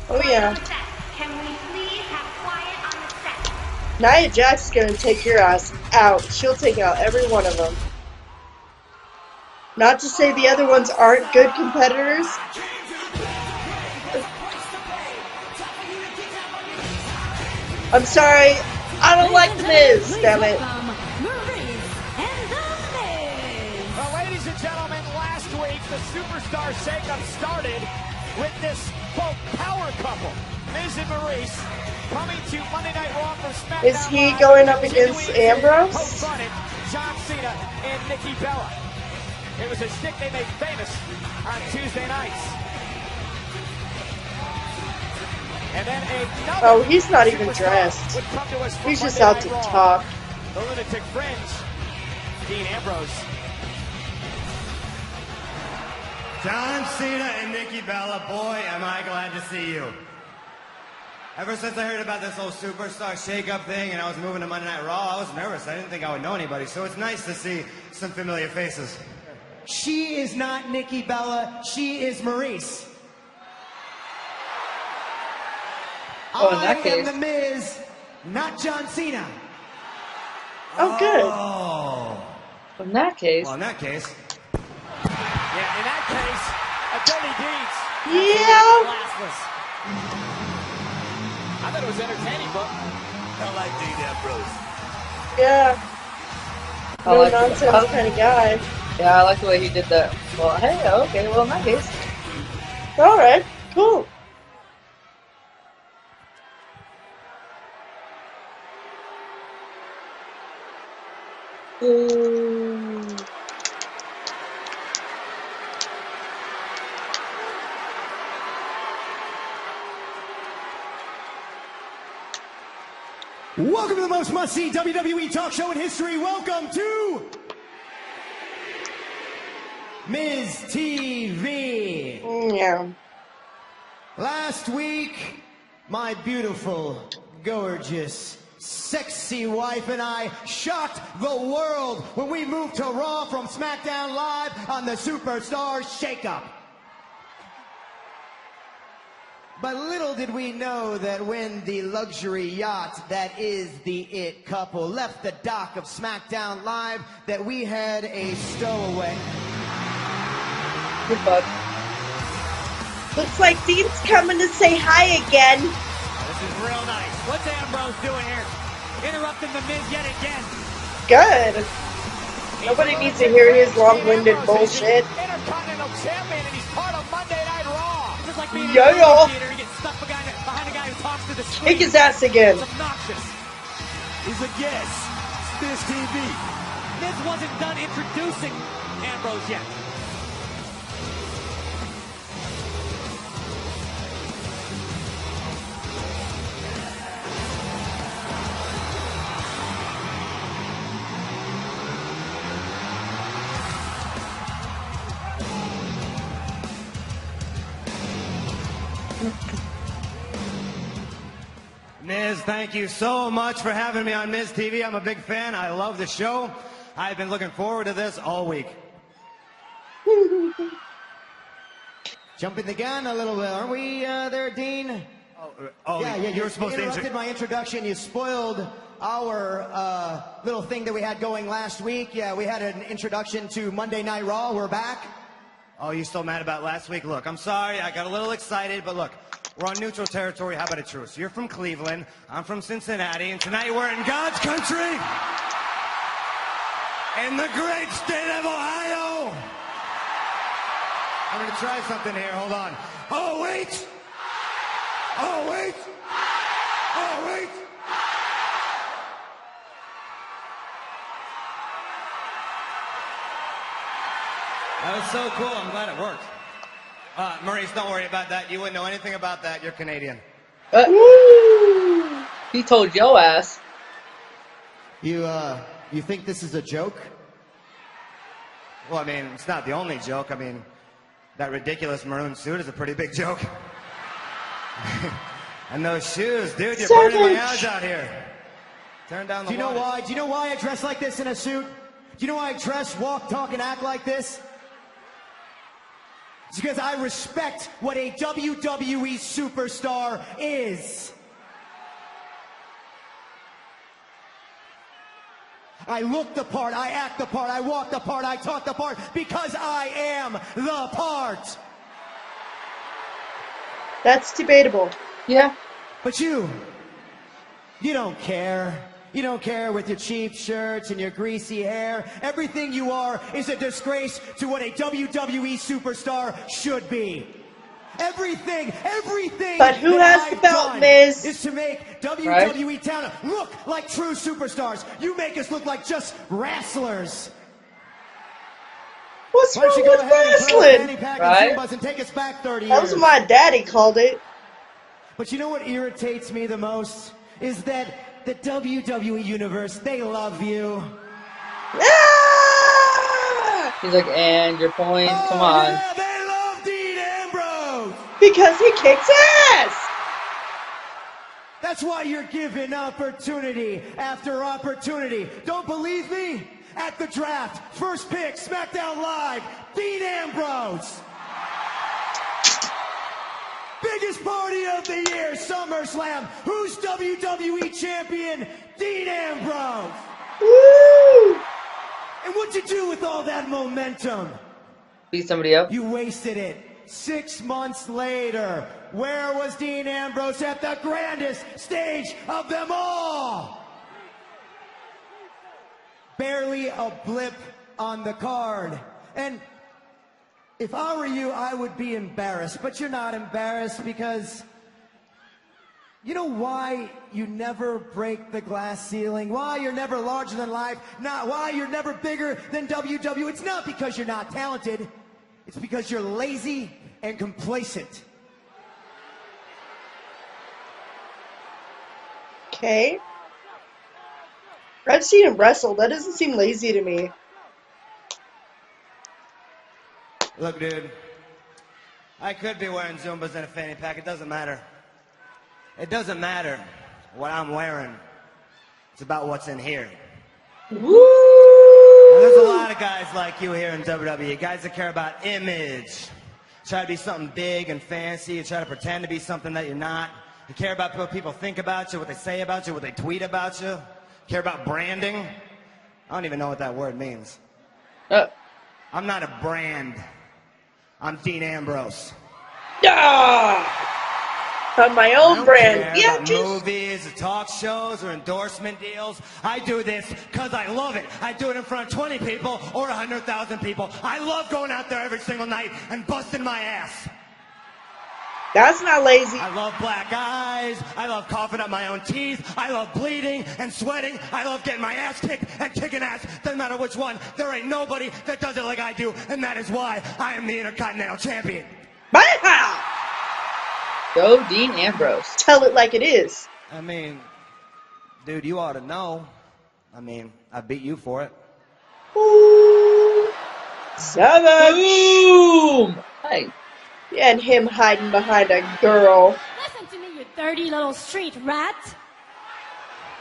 Oh yeah. Can we please have quiet on the set? Nia Jax is gonna take your ass out. She'll take out every one of them. Not to say the other ones aren't good competitors. I'm sorry. I don't like The Miz. Damn it. Well, ladies and gentlemen, last week the Superstar Shakeup started with this, quote, power couple, Miz and Maurice, coming to Monday Night Raw from SmackDown Is he Live, going up against continuing to Ambrose? co-fronted John Cena and Nikki Bella. It was a stick they made famous on Tuesday nights. And then another Oh, he's not even superstar dressed. would come to us from He's just Monday out Night to Raw. talk. The Lunatic Fringe, Dean Ambrose. John Cena and Nikki Bella, boy, am I glad to see you. Ever since I heard about this whole Superstar Shake-Up thing and I was moving to Monday Night Raw, I was nervous. I didn't think I would know anybody, so it's nice to see some familiar faces. She is not Nikki Bella, she is Maurice. Oh, in that I am case. The Miz, not John Cena. Oh, good. Oh. In that case. Well, in that case, Yeah, in that case, a dirty deeds. Yeah. Classless. I thought it was entertaining, but I like Dean Ambrose. Yeah. I No like nonsense kind of guy. Yeah, I like the way he did that. Well, hey, okay, well, in that case. Alright, cool. Welcome to the most must-see WWE talk show in history. Welcome to Miz TV. Yeah. Last week, my beautiful, gorgeous, sexy wife and I shocked the world when we moved to Raw from SmackDown Live on the Superstar Shakeup. But little did we know that when the luxury yacht that is the It Couple left the dock of SmackDown Live, that we had a stowaway. Good fuck. Looks like Dean's coming to say hi again. this is real nice. What's Ambrose doing here? Interrupting the Miz yet again. Good. Nobody needs to hear his long-winded bullshit. Intercontinental champion, and he's part of Monday Night Raw. This is like being in Yeah, a movie yeah. theater. He gets stuck behind a guy who talks to the screen. Kick his ass again. It's obnoxious. He's a guest. Miz TV. Miz wasn't done introducing Ambrose yet. Miz, thank you so much for having me on Miz TV. I'm a big fan. I love the show. I've been looking forward to this all week. Jumping the gun a little bit, aren't we there, Dean? Yeah, you were supposed to interrupted my introduction. You spoiled our little thing that we had going last week. Yeah, we had an introduction to Monday Night Raw. We're back. Oh, you still mad about last week? Look, I'm sorry. I got a little excited, but look, we're on neutral territory. How about a truce? You're from Cleveland. I'm from Cincinnati. And tonight we're in God's country. In the great state of Ohio. I'm going to try something here. Hold on. Oh, wait. Oh, wait. Oh, wait. That was so cool. I'm glad it worked. Maurice, don't worry about that. You wouldn't know anything about that. You're Canadian. He told yo ass. You think this is a joke? Well, I mean, it's not the only joke. I mean, that ridiculous maroon suit is a pretty big joke. And those shoes, dude, you're burning my eyes out here. Turn down the Do you know lights. why? Do you know why I dress like this in a suit? Do you know why I dress, walk, talk, and act like this? It's because I respect what a WWE superstar is. I look the part, I act the part, I walk the part, I talk the part, because I am the part. That's debatable. Yeah. But you don't care. You don't care with your cheap shirts and your greasy hair. Everything you are is a disgrace to what a WWE superstar should be. Everything But who that has the I've belt, done Miz? is to make WWE talent look like true superstars. You make us look like just wrestlers. What's Why don't wrong you go with ahead and put on a wrestling? fanny pack Right? and Zumbas and take us back 30 That years. was what my daddy called it. But you know what irritates me the most? Is that the WWE Universe, they love you. Ah! He's like, and your point, come Oh, on. yeah, they love Dean Ambrose. Because he kicks ass! That's why you're given opportunity after opportunity. Don't believe me? At the draft, first pick, SmackDown Live, Dean Ambrose. Biggest party of the year, SummerSlam. Who's WWE champion? Dean Ambrose. Woo! And what'd you do with all that momentum? Beat somebody up. You wasted it. 6 months later, where was Dean Ambrose at the grandest stage of them all? Barely a blip on the card. And if I were you, I would be embarrassed. But you're not embarrassed because you know why you never break the glass ceiling? Why you're never larger than life? Not why you're never bigger than WWE? It's not because you're not talented. It's because you're lazy and complacent. Okay. I've seen him wrestle. That doesn't seem lazy to me. Look, dude, I could be wearing Zumbas and a fanny pack. It doesn't matter. It doesn't matter what I'm wearing. It's about what's in here. Woo! Now, there's a lot of guys like you here in WWE, guys that care about image. Try to be something big and fancy. You try to pretend to be something that you're not. You care about what people think about you, what they say about you, what they tweet about you. Care about branding. I don't even know what that word means. I'm not a brand. I'm Dean Ambrose. Ah! On my I own don't brand. care Yeah, about just movies, or talk shows, or endorsement deals. I do this because I love it. I do it in front of 20 people or 100,000 people. I love going out there every single night and busting my ass. that's not lazy. I love black eyes. I love coughing up my own teeth. I love bleeding and sweating. I love getting my ass kicked and kicking ass. Doesn't matter which one. There ain't nobody that does it like I do, and that is why I am the Intercontinental Champion. Wow! Go Dean Ambrose. Tell it like it is. I mean, dude, you ought to know. I mean, I beat you for it. Ooh. Savage! Boom! Hey. And him hiding behind a girl. Listen to me, you dirty little street rat.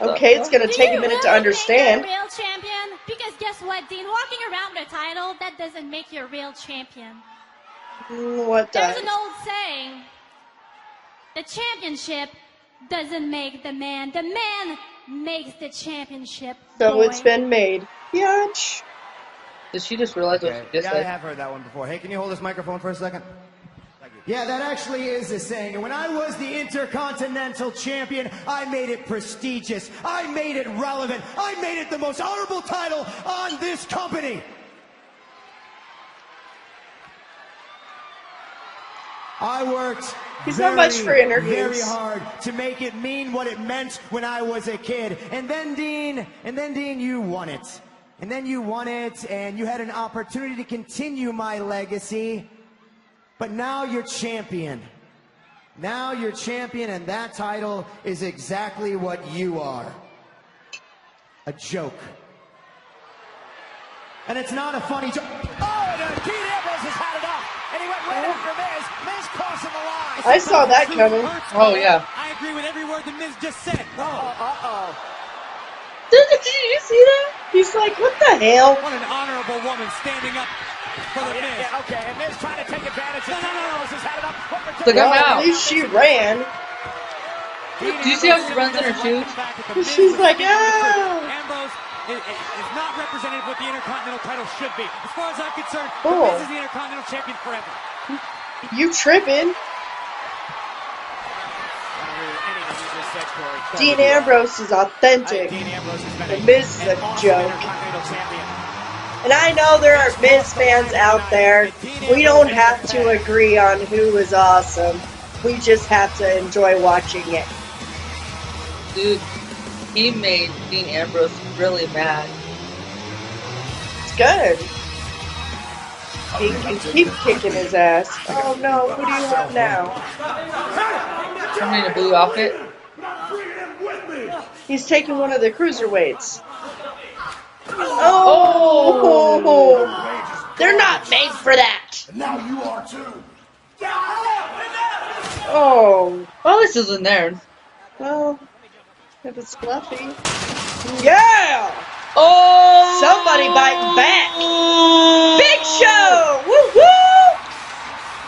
Okay, it's gonna Do take you a minute to really understand. think you're a real champion? Because guess what, Dean? Walking around with a title, that doesn't make you a real champion. What There's does? an old saying. The championship doesn't make the man. The man makes the championship. So boy. it's been made. Yatch. Did she just realize what Okay. she just Yeah, I said? have heard that one before. Hey, can you hold this microphone for a second? Thank you. Yeah, that actually is a saying. And when I was the Intercontinental Champion, I made it prestigious. I made it relevant. I made it the most honorable title on this company. I worked He's not much for interviews. very hard to make it mean what it meant when I was a kid. And then Dean, you won it. And then you won it, and you had an opportunity to continue my legacy. But now you're champion. Now you're champion, and that title is exactly what you are. A joke. And it's not a funny joke. Oh, and Dean Ambrose has had enough. And he went right after Miz. Miz crossing the line. I saw that coming. Oh, yeah. I agree with every word that Miz just said. Oh, uh-oh. Did you see that? He's like, what the hell? What an honorable woman standing up for the Miz. Yeah, okay, and Miz trying to take advantage. No. Has had it up. Look, I'm Well, out. at least she ran. Do you see how she runs in her shoes? She's like, ah. Ambrose is not represented what the Intercontinental title should be. As far as I'm concerned, Oh. Miz is the Intercontinental Champion forever. You tripping? Dean Ambrose is authentic. The Miz is a joke. And I know there are Miz fans out there. We don't have to agree on who is awesome. We just have to enjoy watching it. Dude, he made Dean Ambrose really mad. It's good. He can keep kicking his ass. Oh no, who do you have now? Somebody in a blue outfit. He's taking one of the cruiserweights. Oh! They're not made for that! Now you are too. Oh. Well, this isn't there. Well, if it's fluffy. Yeah! Oh! Somebody biting back! Big Show! Woo woo!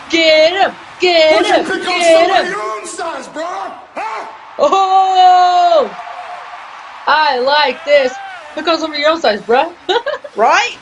Get him! Get him! Pick up Get somebody him! your own size, bro. Huh? Oh! I like this. Pick on some of your own size, bruh. Right?